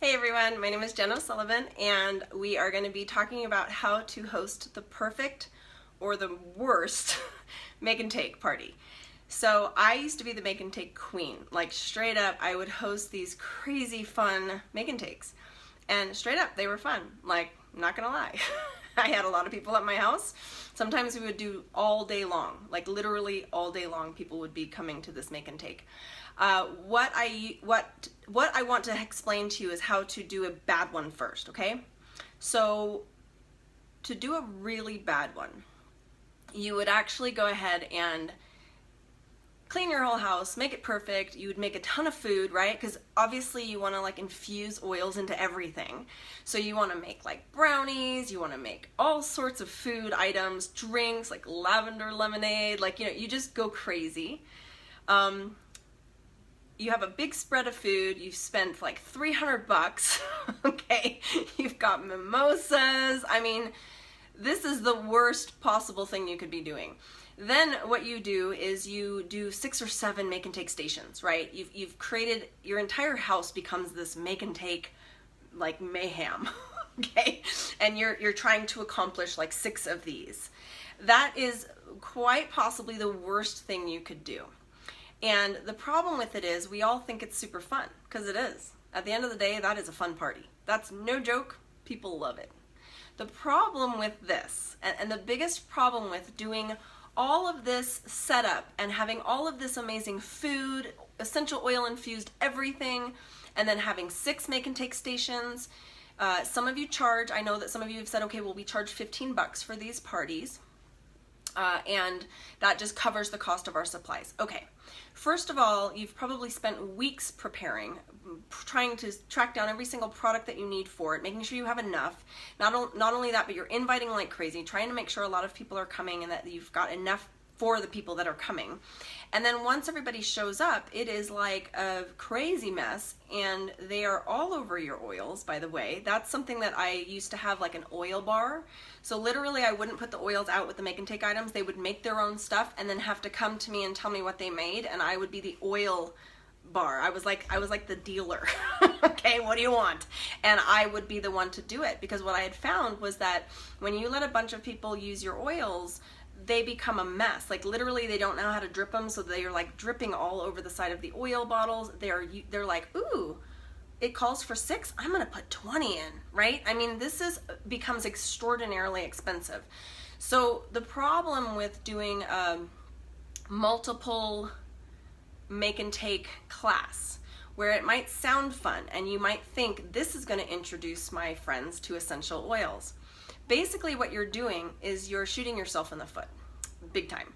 Hey everyone, my name is Jen O'Sullivan and we are going to be talking about how to host the perfect or the worst make and take party. So I used to be the make and take queen. Like straight up, I would host these crazy fun make and takes. And straight up, they were fun. Like, not gonna lie. I had a lot of people at my house. Sometimes we would do all day long, like literally all day long people would be coming to this make and take. What I want to explain to you is how to do a bad one first, okay? So to do a really bad one, you would actually go ahead and clean your whole house, make it perfect. You would make a ton of food, right? Because obviously you want to like infuse oils into everything. So you want to make like brownies, you want to make all sorts of food items, drinks like lavender lemonade, like, you know, you just go crazy. You have a big spread of food, you've spent like $300, okay? You've got mimosas. I mean, this is the worst possible thing you could be doing. Then what you do is you do 6 or 7 make and take stations, right? You've created, your entire house becomes this make and take like mayhem, okay? And you're trying to accomplish like 6 of these. That is quite possibly the worst thing you could do. And the problem with it is we all think it's super fun, because it is. At the end of the day, that is a fun party. That's no joke. People love it. The problem with this, and the biggest problem with doing all of this setup and having all of this amazing food, essential oil infused everything, and then having 6 make and take stations. Some of you charge, I know that some of you have said, okay, well, we charge $15 for these parties. And that just covers the cost of our supplies. Okay, first of all, you've probably spent weeks preparing, trying to track down every single product that you need for it, making sure you have enough. Not only that, but you're inviting like crazy, trying to make sure a lot of people are coming and that you've got enough for the people that are coming. And then once everybody shows up, it is like a crazy mess, and they are all over your oils, by the way. That's something that I used to have, like an oil bar. So literally I wouldn't put the oils out with the make and take items. They would make their own stuff and then have to come to me and tell me what they made, and I would be the oil bar. I was like the dealer. Okay, what do you want? And I would be the one to do it, because what I had found was that when you let a bunch of people use your oils, they become a mess. Like literally they don't know how to drip them, so they are like dripping all over the side of the oil bottles. They're like, ooh, it calls for 6, I'm gonna put 20 in, right? I mean, becomes extraordinarily expensive. So the problem with doing multiple make and take class, where it might sound fun and you might think this is gonna introduce my friends to essential oils. Basically what you're doing is you're shooting yourself in the foot, big time.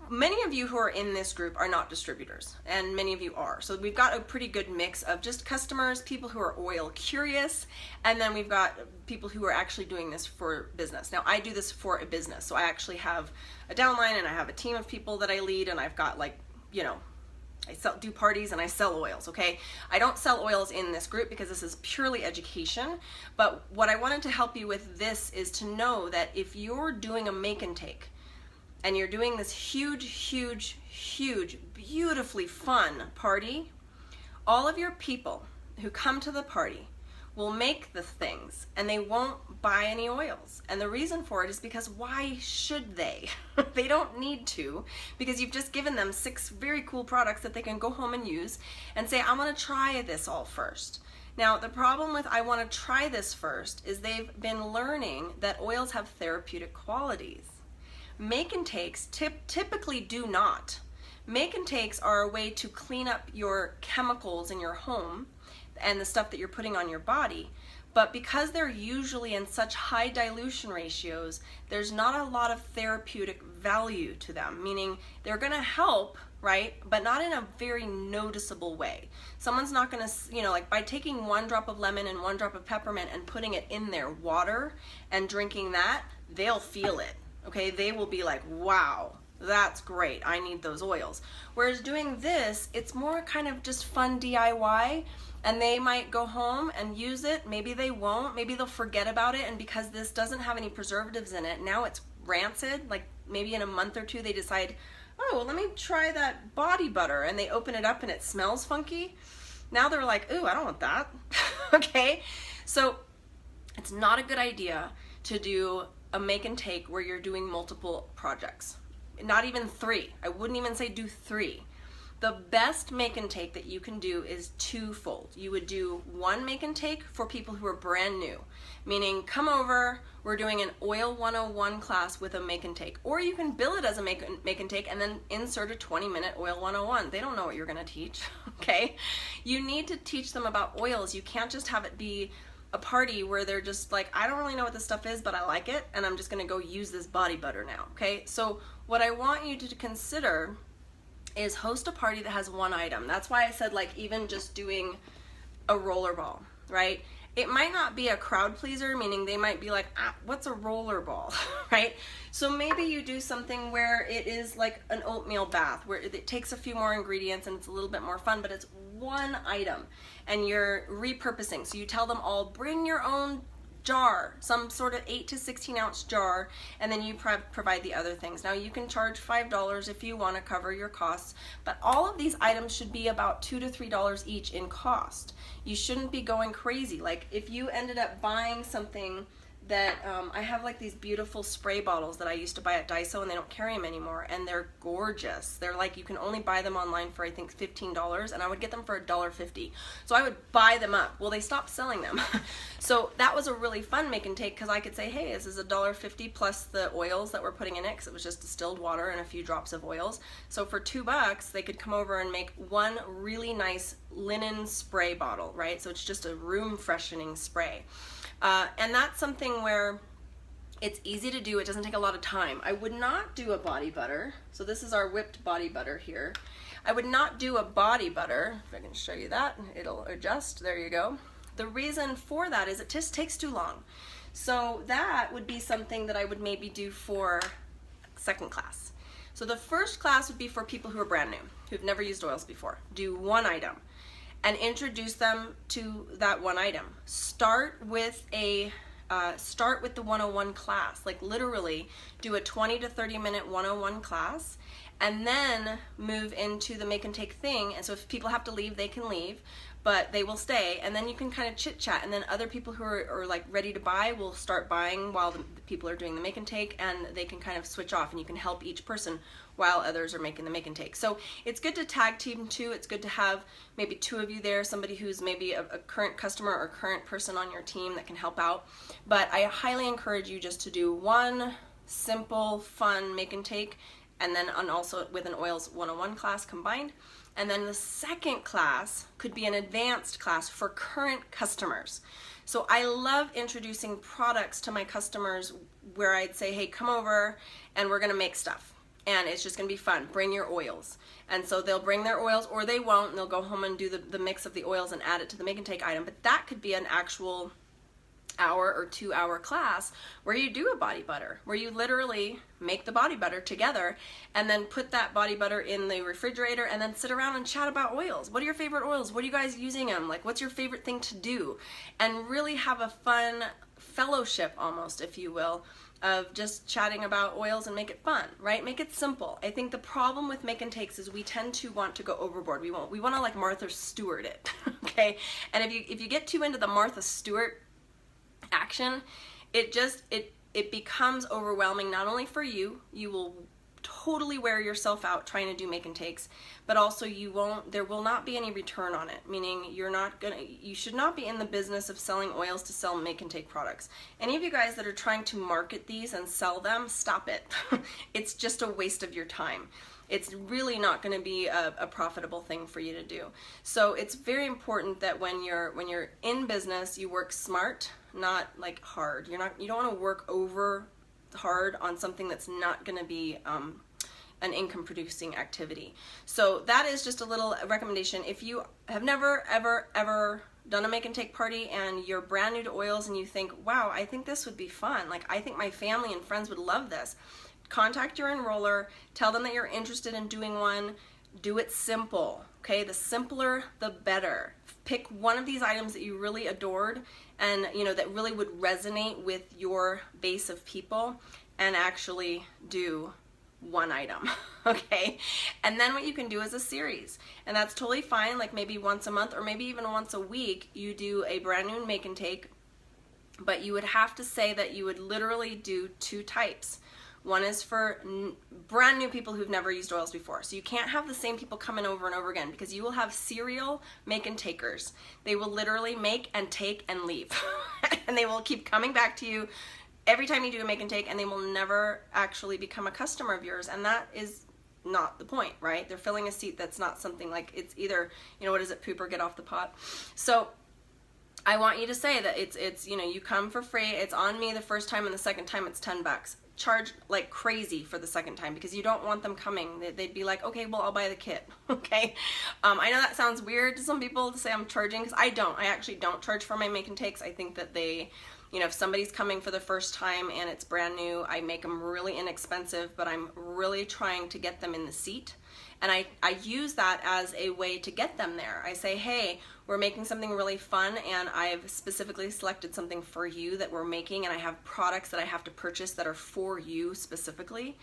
Many of you who are in this group are not distributors, and many of you are. So we've got a pretty good mix of just customers, people who are oil curious, and then we've got people who are actually doing this for business. Now I do this for a business, so I actually have a downline and I have a team of people that I lead, and I've got like, you know, I do parties and I sell oils, okay? I don't sell oils in this group because this is purely education, but what I wanted to help you with this is to know that if you're doing a make and take and you're doing this huge, huge, huge, beautifully fun party, all of your people who come to the party will make the things and they won't buy any oils. And the reason for it is because why should they? They don't need to, because you've just given them 6 very cool products that they can go home and use and say, I want to try this all first. Now the problem with I want to try this first is they've been learning that oils have therapeutic qualities. Make and takes typically do not. Make and takes are a way to clean up your chemicals in your home and the stuff that you're putting on your body. But because they're usually in such high dilution ratios, there's not a lot of therapeutic value to them, meaning they're gonna help, right? But not in a very noticeable way. Someone's not gonna, you know, like by taking 1 drop of lemon and 1 drop of peppermint and putting it in their water and drinking that, they'll feel it, okay? They will be like, wow, that's great, I need those oils. Whereas doing this, it's more kind of just fun DIY, and they might go home and use it, maybe they won't, maybe they'll forget about it, and because this doesn't have any preservatives in it, now it's rancid, like maybe in a month or 2 they decide, oh, well, let me try that body butter, and they open it up and it smells funky. Now they're like, ooh, I don't want that. Okay, so it's not a good idea to do a make and take where you're doing multiple projects. Not even 3. I wouldn't even say do 3. The best make and take that you can do is twofold. You would do one make and take for people who are brand new, meaning come over, we're doing an Oil 101 class with a make and take. Or you can bill it as a make and take and then insert a 20-minute Oil 101. They don't know what you're gonna teach, okay? You need to teach them about oils. You can't just have it be a party where they're just like, I don't really know what this stuff is, but I like it, and I'm just gonna go use this body butter now, okay? So what I want you to consider is host a party that has one item. That's why I said, like, even just doing a rollerball, right? It might not be a crowd pleaser, meaning they might be like, what's a rollerball, right? So maybe you do something where it is like an oatmeal bath, where it takes a few more ingredients and it's a little bit more fun, but it's one item and you're repurposing. So you tell them all, bring your own jar, some sort of 8 to 16 ounce jar, and then you provide the other things. Now you can charge $5 if you want to cover your costs, but all of these items should be about $2 to $3 each in cost. You shouldn't be going crazy. Like if you ended up buying something that I have like these beautiful spray bottles that I used to buy at Daiso, and they don't carry them anymore, and they're gorgeous. They're like, you can only buy them online for I think $15, and I would get them for $1.50. So I would buy them up. Well, they stopped selling them. So that was a really fun make and take, because I could say, hey, this is $1.50 plus the oils that we're putting in it, because it was just distilled water and a few drops of oils. So for $2 they could come over and make one really nice linen spray bottle, right? So it's just a room freshening spray. And that's something where it's easy to do. It doesn't take a lot of time. I would not do a body butter. So this is our whipped body butter here. I would not do a body butter. If I can show you that, it'll adjust. There you go. The reason for that is it just takes too long. So that would be something that I would maybe do for second class. So the first class would be for people who are brand new, who've never used oils before. Do one item and introduce them to that one item. Start with the 101 class, like literally do a 20 to 30 minute 101 class, and then move into the make and take thing. And so if people have to leave, they can leave, but they will stay, and then you can kind of chit chat, and then other people who are like ready to buy will start buying while the people are doing the make and take, and they can kind of switch off, and you can help each person while others are making the make and take. So it's good to tag team too. It's good to have maybe 2 of you there, somebody who's maybe a current customer or current person on your team that can help out. But I highly encourage you just to do one simple, fun make and take, and then also with an Oils 101 class combined. And then the second class could be an advanced class for current customers. So I love introducing products to my customers where I'd say, hey, come over and we're gonna make stuff. And it's just gonna be fun. Bring your oils. And so they'll bring their oils, or they won't, and they'll go home and do the mix of the oils and add it to the make and take item. But that could be an actual hour or 2 hour class where you do a body butter, where you literally make the body butter together and then put that body butter in the refrigerator and then sit around and chat about oils. What are your favorite oils? What are you guys using them? Like, what's your favorite thing to do? And really have a fun fellowship almost, if you will, of just chatting about oils and make it fun, right? Make it simple. I think the problem with make and takes is we tend to want to go overboard. We want to like Martha Stewart it, okay? And if you get too into the Martha Stewart action, it becomes overwhelming, not only for you. You will totally wear yourself out trying to do make and takes, but also there will not be any return on it, meaning you should not be in the business of selling oils to sell make and take products. Any of you guys that are trying to market these and sell them, stop it. It's just a waste of your time. It's really not going to be a profitable thing for you to do. So it's very important that when you're in business, you work smart, not like hard. You don't want to work over hard on something that's not going to be an income producing activity. So that is just a little recommendation. If you have never ever done a make and take party and you're brand new to oils and you think, wow, I think this would be fun, like I think my family and friends would love this, contact your enroller, tell them that you're interested in doing one. Do it simple, okay? The simpler, the better. Pick one of these items that you really adored and that really would resonate with your base of people, and actually do one item, okay? And then what you can do is a series, and that's totally fine. Like maybe once a month or maybe even once a week, you do a brand new make and take, but you would have to say that you would literally do 2 types. One is for brand new people who've never used oils before. So you can't have the same people coming over and over again, because you will have serial make and takers. They will literally make and take and leave. And they will keep coming back to you every time you do a make and take, and they will never actually become a customer of yours. And that is not the point, right? They're filling a seat that's not something like, it's either, you know, what is it, poop or get off the pot. So I want you to say that it's you know, you come for free, it's on me the first time, and the second time it's $10. Charge like crazy for the second time, because you don't want them coming. They'd be like, okay, well, I'll buy the kit. Okay. I know that sounds weird to some people to say I'm charging, because I don't. I actually don't charge for my make and takes. I think that they, you know, if somebody's coming for the first time and it's brand new, I make them really inexpensive, but I'm really trying to get them in the seat. And I use that as a way to get them there. I say, hey, we're making something really fun, and I've specifically selected something for you that we're making, and I have products that I have to purchase that are for you specifically.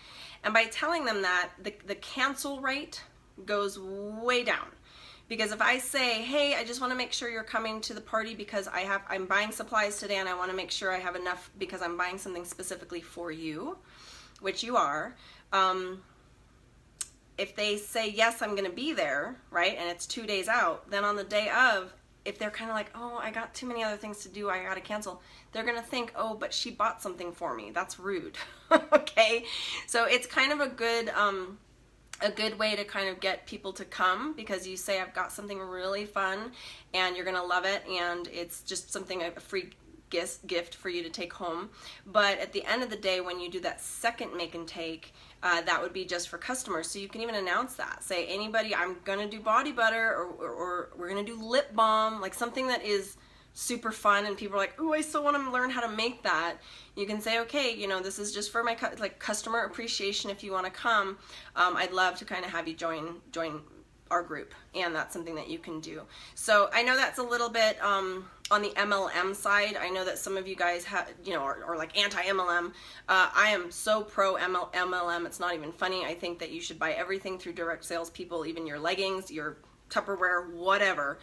And by telling them that, the cancel rate goes way down. Because if I say, hey, I just want to make sure you're coming to the party because I'm buying supplies today, and I want to make sure I have enough because I'm buying something specifically for you, which you are, if they say, yes, I'm going to be there, right, and it's 2 days out, then on the day of, if they're kind of like, oh, I got too many other things to do, I got to cancel, they're going to think, oh, but she bought something for me. That's rude. Okay? So it's kind of a good way to kind of get people to come, because you say, I've got something really fun, and you're going to love it, and it's just something, a free gift for you to take home. But at the end of the day, when you do that second make and take, that would be just for customers. So you can even announce that. Say, anybody, I'm gonna do body butter, or we're gonna do lip balm, like something that is super fun, and people are like, oh, I still want to learn how to make that. You can say, okay, you know, this is just for my customer appreciation. If you want to come, I'd love to kind of have you join our group, and that's something that you can do. So I know that's a little bit on the MLM side. I know that some of you guys have, you know, are like anti-MLM. I am so pro MLM. It's not even funny. I think that you should buy everything through direct sales people, even your leggings, your Tupperware, whatever,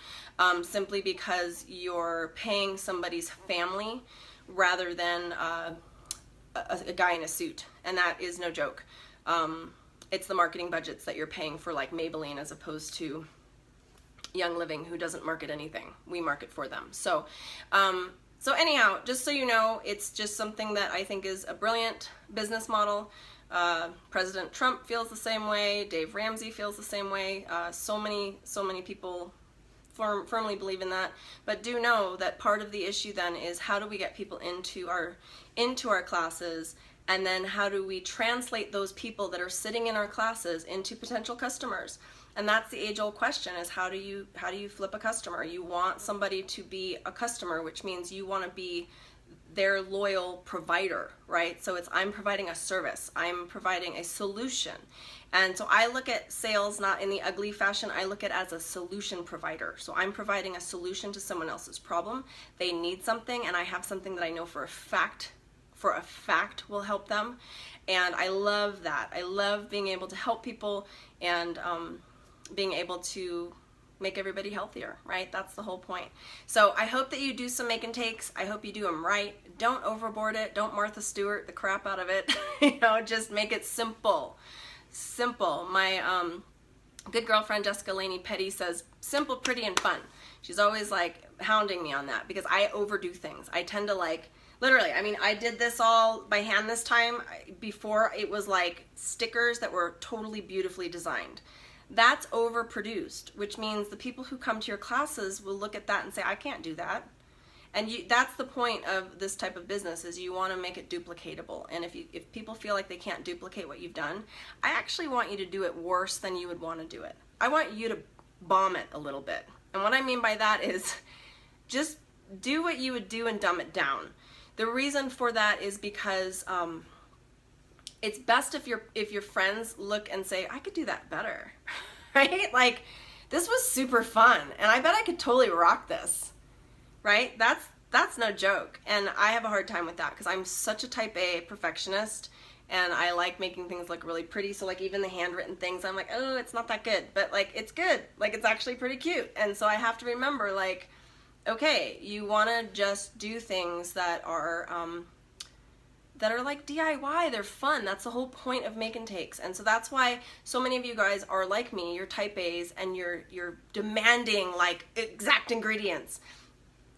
simply because you're paying somebody's family rather than a guy in a suit, and that is no joke. It's the marketing budgets that you're paying for, like Maybelline, as opposed to Young Living, who doesn't market anything. We market for them. So, so anyhow, just so you know, it's just something that I think is a brilliant business model. President Trump feels the same way. Dave Ramsey feels the same way. So many people firmly believe in that. But do know that part of the issue then is, how do we get people into our classes, and then how do we translate those people that are sitting in our classes into potential customers? And that's the age-old question, is how do you flip a customer? You want somebody to be a customer, which means you want to be their loyal provider, right? So it's, I'm providing a service, I'm providing a solution. And so I look at sales not in the ugly fashion, I look at it as a solution provider. So I'm providing a solution to someone else's problem. They need something, and I have something that I know for a fact will help them. And I love that. I love being able to help people, and being able to make everybody healthier, right? That's the whole point. So I hope that you do some make and takes. I hope you do them right. Don't overboard it. Don't Martha Stewart the crap out of it. You know, just make it simple. Simple. My good girlfriend Jessica Laney Petty says, simple, pretty, and fun. She's always like hounding me on that, because I overdo things. I tend to like, literally, I mean, I did this all by hand this time. Before, it was like stickers that were totally beautifully designed. That's overproduced, which means the people who come to your classes will look at that and say, I can't do that. And that's the point of this type of business, is you want to make it duplicatable. And if people feel like they can't duplicate what you've done, I actually want you to do it worse than you would want to do it. I want you to bomb it a little bit. And what I mean by that is, just do what you would do and dumb it down. The reason for that is because it's best if your friends look and say, I could do that better, right? Like, this was super fun, and I bet I could totally rock this, right? That's no joke. And I have a hard time with that, because I'm such a type A perfectionist, and I like making things look really pretty. So like even the handwritten things, I'm like, oh, it's not that good, but like it's good. Like it's actually pretty cute. And so I have to remember, like, okay, you want to just do things that are like DIY. They're fun. That's the whole point of Make and Takes. And so that's why so many of you guys are like me. You're type A's and you're demanding like exact ingredients.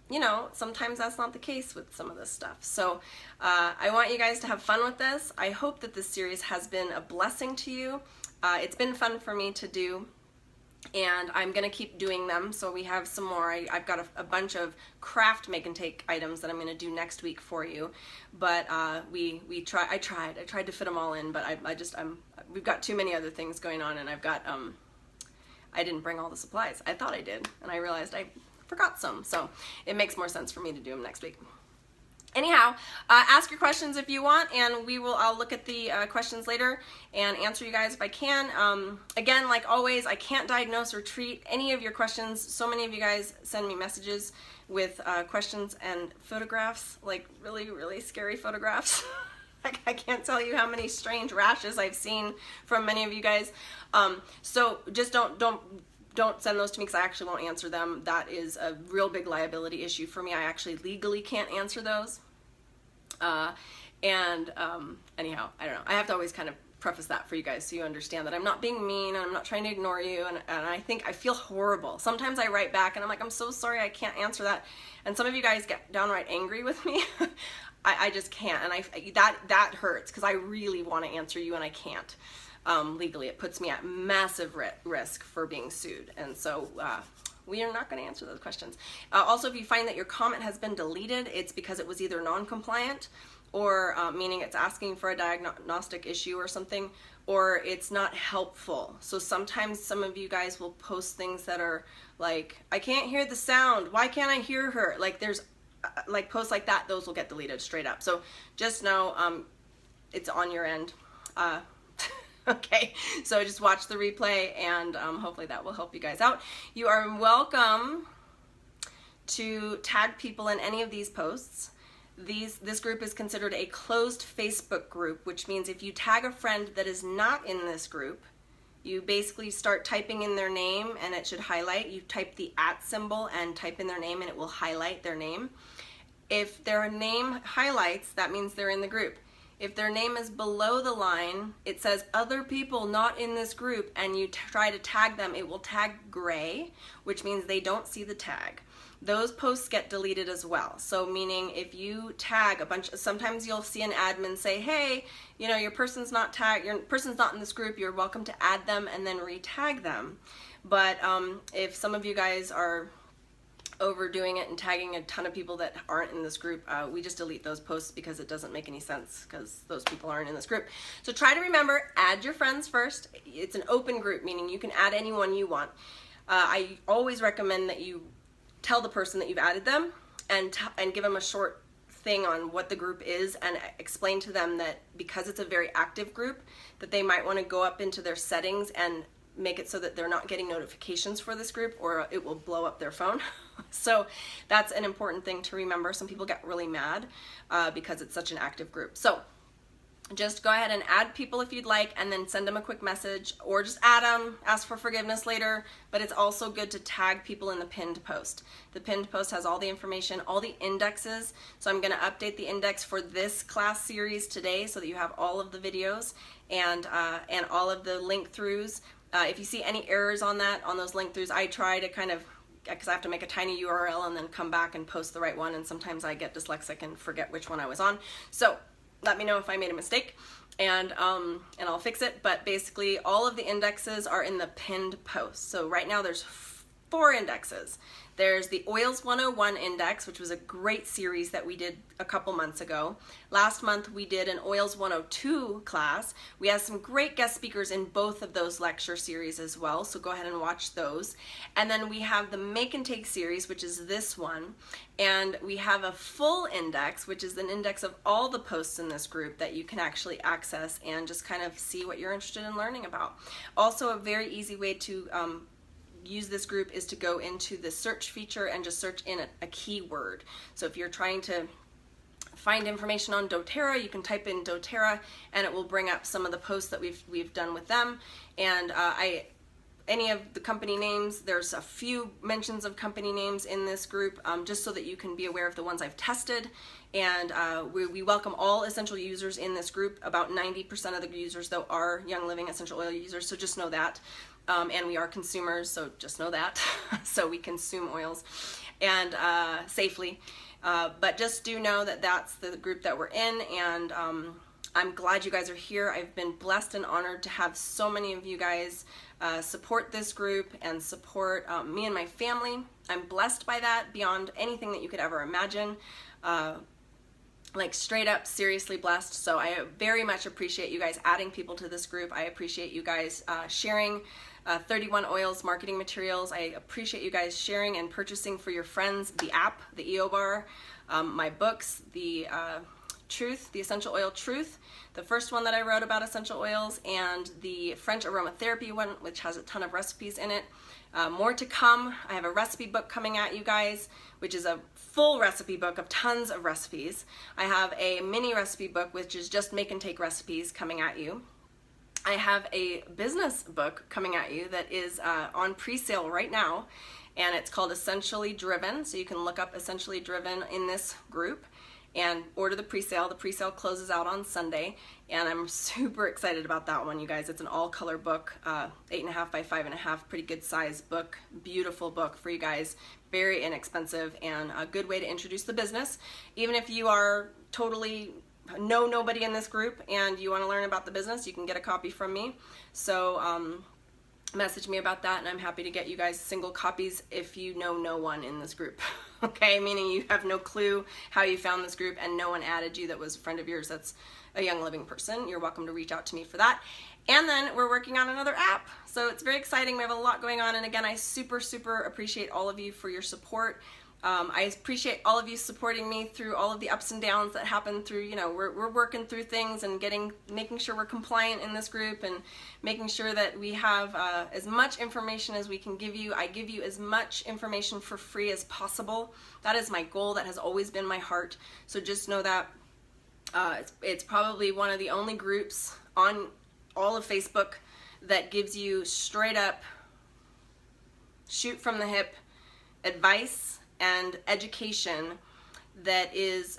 You know, sometimes that's not the case with some of this stuff. So I want you guys to have fun with this. I hope that this series has been a blessing to you. It's been fun for me to do, and I'm going to keep doing them. So we have some more. I've got a bunch of craft Make and Take items that I'm going to do next week for you. But I tried to fit them all in, but we've got too many other things going on, and I've got I didn't bring all the supplies. I thought I did, and I realized I forgot some, so it makes more sense for me to do them next week. Anyhow, ask your questions if you want, and I'll look at the questions later and answer you guys if I can. Again, like always, I can't diagnose or treat any of your questions. So many of you guys send me messages with questions and photographs, like really, really scary photographs. I can't tell you how many strange rashes I've seen from many of you guys. So just don't send those to me because I actually won't answer them. That is a real big liability issue for me. I actually legally can't answer those. Anyhow, I don't know. I have to always kind of preface that for you guys so you understand that I'm not being mean and I'm not trying to ignore you, and I feel horrible. Sometimes I write back and I'm like, I'm so sorry, I can't answer that. And some of you guys get downright angry with me. I just can't, and that hurts because I really want to answer you and I can't. Legally, it puts me at massive risk for being sued, and so we are not going to answer those questions. Also, if you find that your comment has been deleted, it's because it was either non-compliant, or meaning it's asking for a diagnostic issue or something, or it's not helpful. So sometimes some of you guys will post things that are like, I can't hear the sound, why can't I hear her? Like there's like posts like that, those will get deleted straight up. So just know it's on your end. Okay, so just watch the replay, and hopefully that will help you guys out. You are welcome to tag people in any of these posts. This group is considered a closed Facebook group, which means if you tag a friend that is not in this group, you basically start typing in their name and it should highlight. You type the @ symbol and type in their name and it will highlight their name. If their name highlights, that means they're in the group. If their name is below the line, it says other people not in this group, and you try to tag them, it will tag gray, which means they don't see the tag. Those posts get deleted as well. So meaning if you tag a bunch, sometimes you'll see an admin say, hey, you know, your person's not tagged, your person's not in this group, you're welcome to add them and then re-tag them. But if some of you guys are overdoing it and tagging a ton of people that aren't in this group, we just delete those posts because it doesn't make any sense because those people aren't in this group. So try to remember, add your friends first. It's an open group, meaning you can add anyone you want. I always recommend that you tell the person that you've added them and give them a short thing on what the group is, and explain to them that because it's a very active group, that they might want to go up into their settings and make it so that they're not getting notifications for this group, or it will blow up their phone. So that's an important thing to remember. Some people get really mad because it's such an active group. So just go ahead and add people if you'd like, and then send them a quick message, or just add them, ask for forgiveness later. But it's also good to tag people in the pinned post. The pinned post has all the information, all the indexes. So I'm going to update the index for this class series today so that you have all of the videos and all of the link throughs. If you see any errors on those link throughs, I try to kind of, because I have to make a tiny URL and then come back and post the right one, and sometimes I get dyslexic and forget which one I was on. So let me know if I made a mistake, and I'll fix it. But basically all of the indexes are in the pinned post. So right now there's 4 indexes. There's the Oils 101 index, which was a great series that we did a couple months ago. Last month we did an Oils 102 class. We had some great guest speakers in both of those lecture series as well, so go ahead and watch those. And then we have the Make and Take series, which is this one. And we have a full index, which is an index of all the posts in this group that you can actually access and just kind of see what you're interested in learning about. Also, a very easy way to use this group is to go into the search feature and just search in a keyword. So if you're trying to find information on doTERRA, you can type in doTERRA and it will bring up some of the posts that we've done with them. And any of the company names, there's a few mentions of company names in this group, just so that you can be aware of the ones I've tested. And we welcome all essential users in this group. About 90% of the users, though, are Young Living essential oil users, so just know that. And we are consumers, so just know that. So we consume oils and safely. But just do know that that's the group that we're in, and I'm glad you guys are here. I've been blessed and honored to have so many of you guys support this group and support me and my family. I'm blessed by that beyond anything that you could ever imagine. Like straight up seriously blessed. So I very much appreciate you guys adding people to this group. I appreciate you guys sharing 31 Oils marketing materials. I appreciate you guys sharing and purchasing for your friends the app, the EO Bar, my books, the Truth, the Essential Oil Truth, the first one that I wrote about essential oils, and the French aromatherapy one, which has a ton of recipes in it. More to come. I have a recipe book coming at you guys, which is a full recipe book of tons of recipes. I have a mini recipe book, which is just make and take recipes coming at you. I have a business book coming at you that is on pre-sale right now, and it's called Essentially Driven. So you can look up Essentially Driven in this group and order the pre-sale. The pre-sale closes out on Sunday, and I'm super excited about that one, you guys. It's an all-color book, 8.5 by 5.5, pretty good size book, beautiful book for you guys, very inexpensive, and a good way to introduce the business. Even if you are totally know nobody in this group and you want to learn about the business, you can get a copy from me. So message me about that, and I'm happy to get you guys single copies if you know no one in this group. Okay, meaning you have no clue how you found this group and no one added you that was a friend of yours that's a Young Living person. You're welcome to reach out to me for that. And then we're working on another app, so it's very exciting. We have a lot going on, and again, I super appreciate all of you for your support. I appreciate all of you supporting me through all of the ups and downs that happen through, you know, we're working through things and making sure we're compliant in this group and making sure that we have as much information as we can give you. I give you as much information for free as possible. That is my goal. That has always been my heart. So just know that it's probably one of the only groups on all of Facebook that gives you straight up, shoot from the hip advice and education that is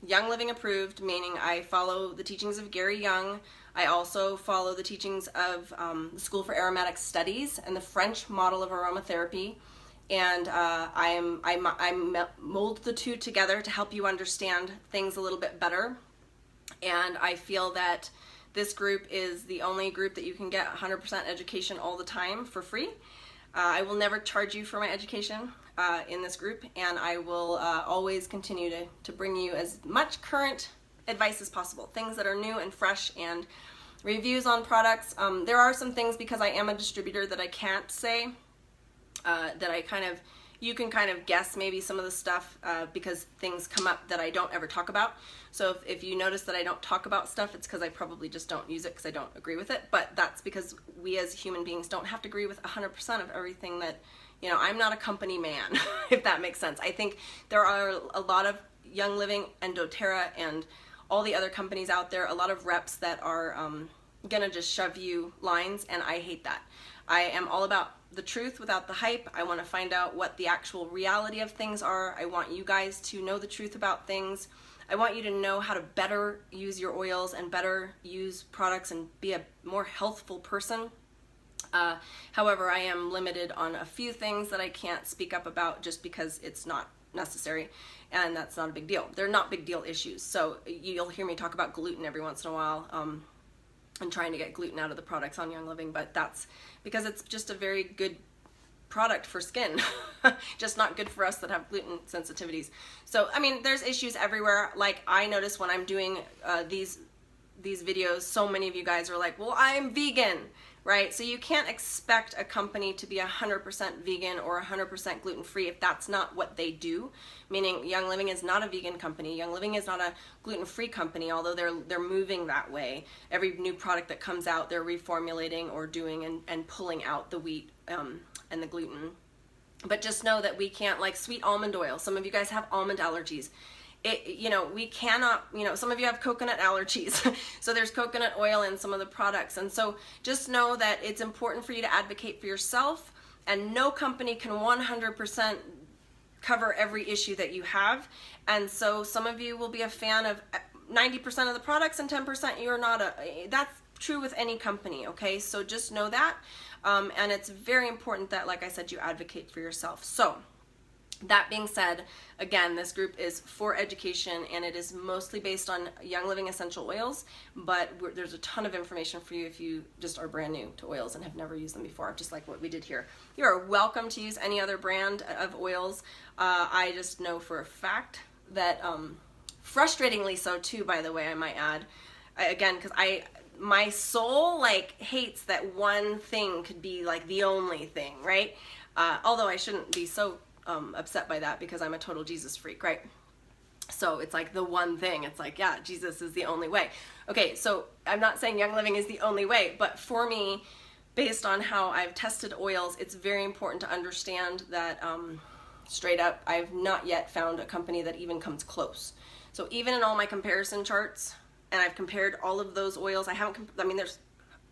Young Living approved, meaning I follow the teachings of Gary Young. I also follow the teachings of the School for Aromatic Studies and the French model of aromatherapy, and I mold the two together to help you understand things a little bit better. And I feel that this group is the only group that you can get 100% education all the time for free. I will never charge you for my education in this group, and I will always continue to bring you as much current advice as possible, things that are new and fresh, and reviews on products. There are some things, because I am a distributor, that I can't say, that you can kind of guess maybe some of the stuff because things come up that I don't ever talk about. So if you notice that I don't talk about stuff, it's because I probably just don't use it because I don't agree with it. But that's because we as human beings don't have to agree with 100% of everything that, you know, I'm not a company man, if that makes sense. I think there are a lot of Young Living and doTERRA and all the other companies out there, a lot of reps that are gonna just shove you lines, and I hate that. I am all about the truth without the hype. I want to find out what the actual reality of things are. I want you guys to know the truth about things. I want you to know how to better use your oils and better use products and be a more healthful person. However, I am limited on a few things that I can't speak up about just because it's not necessary, and that's not a big deal. They're not big deal issues. So you'll hear me talk about gluten every once in a while. I'm trying to get gluten out of the products on Young Living, but that's because it's just a very good product for skin, just not good for us that have gluten sensitivities. So, I mean, there's issues everywhere. Like, I notice when I'm doing these videos, so many of you guys are like, well, I'm vegan, right? So you can't expect a company to be 100% vegan or 100% gluten-free if that's not what they do. Meaning, Young Living is not a vegan company. Young Living is not a gluten-free company, although they're moving that way. Every new product that comes out, they're reformulating or doing and pulling out the wheat and the gluten. But just know that we can't, like sweet almond oil. Some of you guys have almond allergies. We cannot, some of you have coconut allergies, so there's coconut oil in some of the products. And so just know that it's important for you to advocate for yourself, and no company can 100% cover every issue that you have. And so some of you will be a fan of 90% of the products and 10% you're not. That's true with any company, okay? So just know that. And it's very important that, like I said, you advocate for yourself. So that being said, again, this group is for education, and it is mostly based on Young Living essential oils, but there's a ton of information for you if you just are brand new to oils and have never used them before, just like what we did here. You are welcome to use any other brand of oils. I just know for a fact that, frustratingly so too, by the way, I might add, again, because my soul like hates that one thing could be like the only thing, right? Although I shouldn't be so upset by that, because I'm a total Jesus freak, right? So it's like the one thing, it's like, yeah, Jesus is the only way. Okay, so I'm not saying Young Living is the only way, but for me, based on how I've tested oils, it's very important to understand that straight up, I've not yet found a company that even comes close. So even in all my comparison charts, and I've compared all of those oils, there's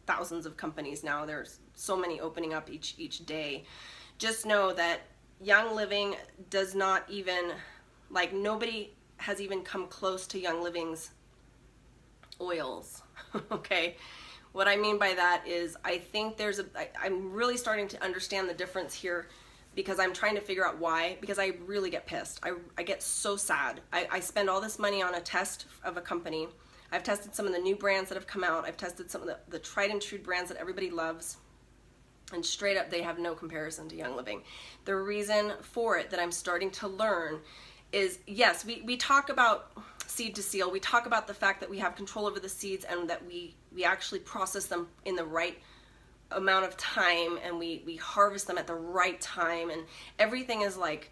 thousands of companies now, there's so many opening up each day. Just know that Young Living does not even, like, nobody has even come close to Young Living's oils, okay? What I mean by that is I think I'm really starting to understand the difference here, because I'm trying to figure out why, because I really get pissed. I get so sad. I spend all this money on a test of a company. I've tested some of the new brands that have come out. I've tested some of the tried and true brands that everybody loves. And straight up, they have no comparison to Young Living. The reason for it that I'm starting to learn is, yes, we talk about seed to seal. We talk about the fact that we have control over the seeds, and that we actually process them in the right amount of time, and we harvest them at the right time, and everything is like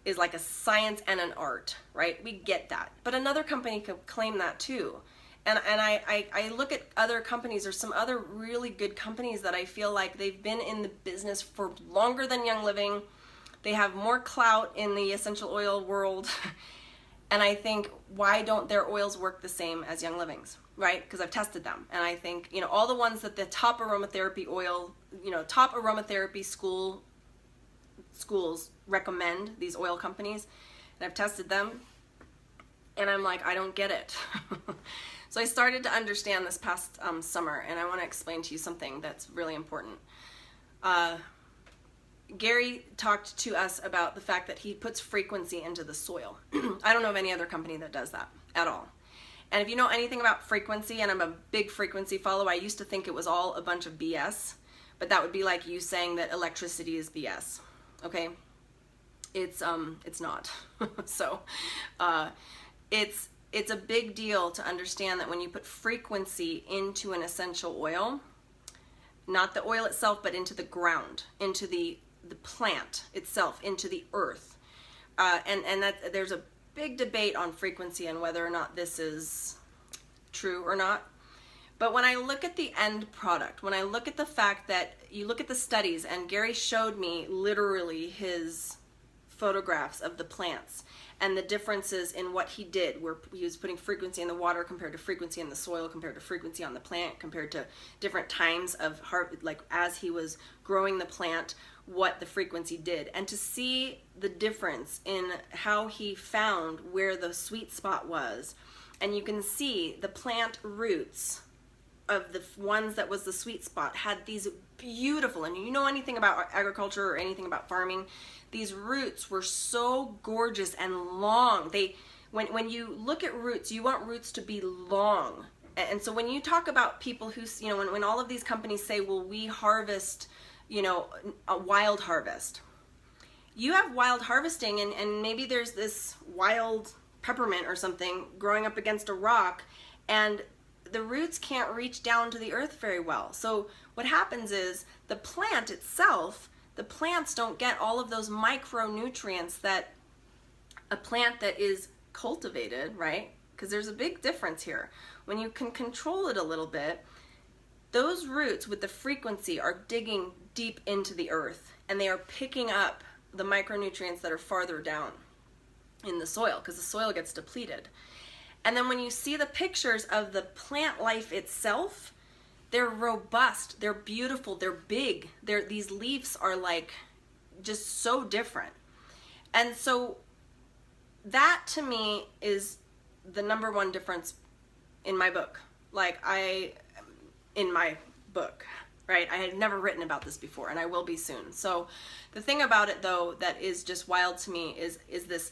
a science and an art, right? We get that. But another company could claim that too. And I look at other companies, or some other really good companies that I feel like they've been in the business for longer than Young Living. They have more clout in the essential oil world. And I think, why don't their oils work the same as Young Living's, right? Because I've tested them. And I think, all the ones that the top aromatherapy oil, top aromatherapy schools recommend, these oil companies, and I've tested them, and I'm like, I don't get it. So I started to understand this past summer, and I want to explain to you something that's really important. Gary talked to us about the fact that he puts frequency into the soil. I don't know of any other company that does that at all. And if you know anything about frequency, and I'm a big frequency follower, I used to think it was all a bunch of BS, but that would be like you saying that electricity is BS, okay? It's not. So it's a big deal to understand that when you put frequency into an essential oil, not the oil itself, but into the ground, into the plant itself, into the earth, and that there's a big debate on frequency and whether or not this is true or not. But when I look at the end product, when I look at the fact that you look at the studies, and Gary showed me literally his photographs of the plants and the differences in what he did, where he was putting frequency in the water compared to frequency in the soil, compared to frequency on the plant, compared to different times of like as he was growing the plant, what the frequency did, and to see the difference in how he found where the sweet spot was. And you can see the plant roots of the ones that was the sweet spot had these beautiful, and you know anything about agriculture or anything about farming, these roots were so gorgeous and long. When you look at roots, you want roots to be long. And so when you talk about people who, when all of these companies say, well, we harvest, a wild harvest. You have wild harvesting, and maybe there's this wild peppermint or something growing up against a rock, and the roots can't reach down to the earth very well. So what happens is the plant itself, the plants don't get all of those micronutrients that a plant that is cultivated, right? Because there's a big difference here. When you can control it a little bit, those roots with the frequency are digging deep into the earth, and they are picking up the micronutrients that are farther down. in the soil because the soil gets depleted. And then when you see the pictures of the plant life itself, they're robust, they're beautiful, they're big. These leaves are like just so different. And so that to me is the number one difference in my book. In my book, right? I had never written about this before, and I will be soon. So the thing about it though that is just wild to me is this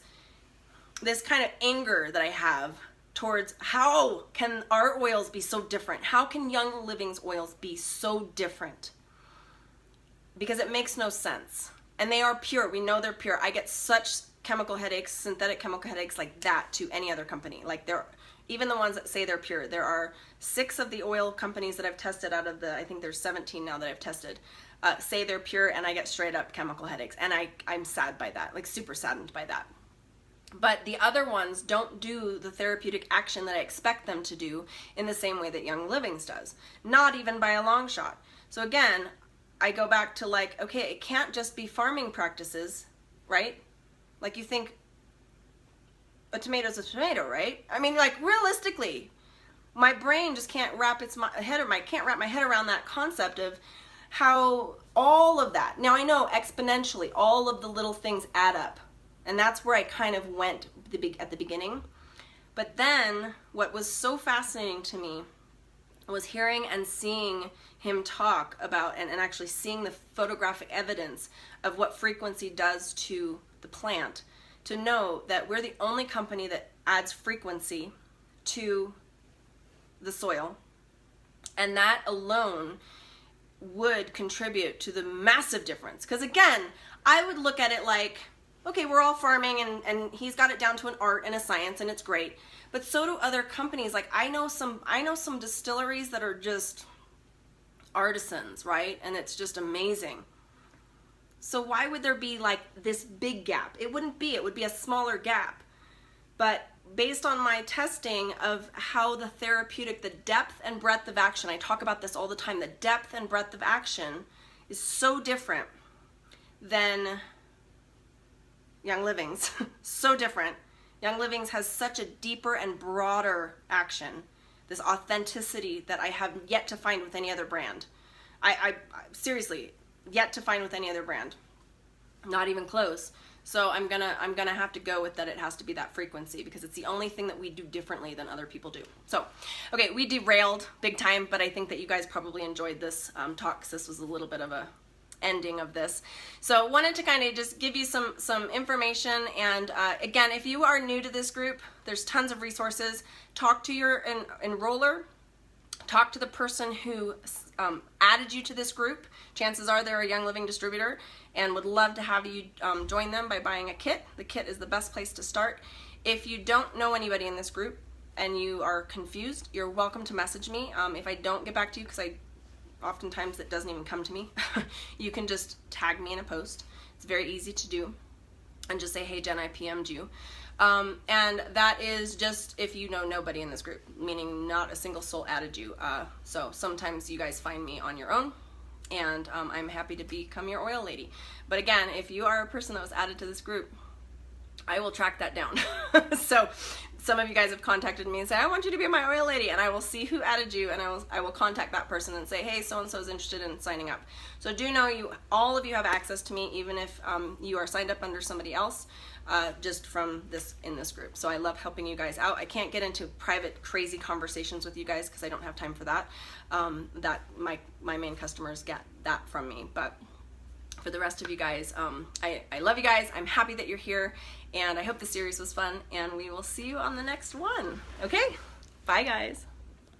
kind of anger that I have towards how can our oils be so different? How can Young Living's oils be so different? Because it makes no sense. And they are pure. We know they're pure. I get such chemical headaches, synthetic chemical headaches like that to any other company. Like even the ones that say they're pure. There are 6 of the oil companies that I've tested out of I think there's 17 now that I've tested, say they're pure, and I get straight up chemical headaches. And I'm sad by that, like super saddened by that. But the other ones don't do the therapeutic action that I expect them to do in the same way that Young Living's does. Not even by a long shot. So again, I go back to like, okay, it can't just be farming practices, right? Like you think a tomato's a tomato, right? I mean, like realistically, my brain just can't wrap can't wrap my head around that concept of how all of that. Now I know exponentially all of the little things add up. And that's where I kind of went at the beginning. But then what was so fascinating to me was hearing and seeing him talk about and actually seeing the photographic evidence of what frequency does to the plant, to know that we're the only company that adds frequency to the soil. And that alone would contribute to the massive difference. Because again, I would look at it like, okay, we're all farming and he's got it down to an art and a science and it's great. But so do other companies. Like I know some distilleries that are just artisans, right? And it's just amazing. So why would there be like this big gap? It wouldn't be, it would be a smaller gap. But based on my testing of how the therapeutic, the depth and breadth of action, I talk about this all the time, the depth and breadth of action is so different than Young Living's. So different. Young Living's has such a deeper and broader action, this authenticity that I have yet to find with any other brand. I seriously, yet to find with any other brand. Not even close. So I'm gonna have to go with that. It has to be that frequency because it's the only thing that we do differently than other people do. So, okay, we derailed big time, but I think that you guys probably enjoyed this talk because this was a little bit of a ending of this. So wanted to kind of just give you some information, and again, if you are new to this group, there's tons of resources. Talk to your enroller, talk to the person who added you to this group. Chances are they're a Young Living distributor and would love to have you join them by buying a kit. The kit is the best place to start. If you don't know anybody in this group and you are confused, you're welcome to message me. If I don't get back to you, because oftentimes it doesn't even come to me, you can just tag me in a post. It's very easy to do. And just say, hey Jen, I PM'd you. And that is just if you know nobody in this group, meaning not a single soul added you. So sometimes you guys find me on your own, and I'm happy to become your oil lady. But again, if you are a person that was added to this group, I will track that down. So some of you guys have contacted me and say, I want you to be my oil lady, and I will see who added you, and I will contact that person and say, hey, so-and-so is interested in signing up. So do know all of you have access to me, even if you are signed up under somebody else, just from in this group. So I love helping you guys out. I can't get into private, crazy conversations with you guys because I don't have time for that. That my main customers get that from me. But for the rest of you guys, I love you guys. I'm happy that you're here, and I hope the series was fun, and we will see you on the next one. Okay? Bye, guys.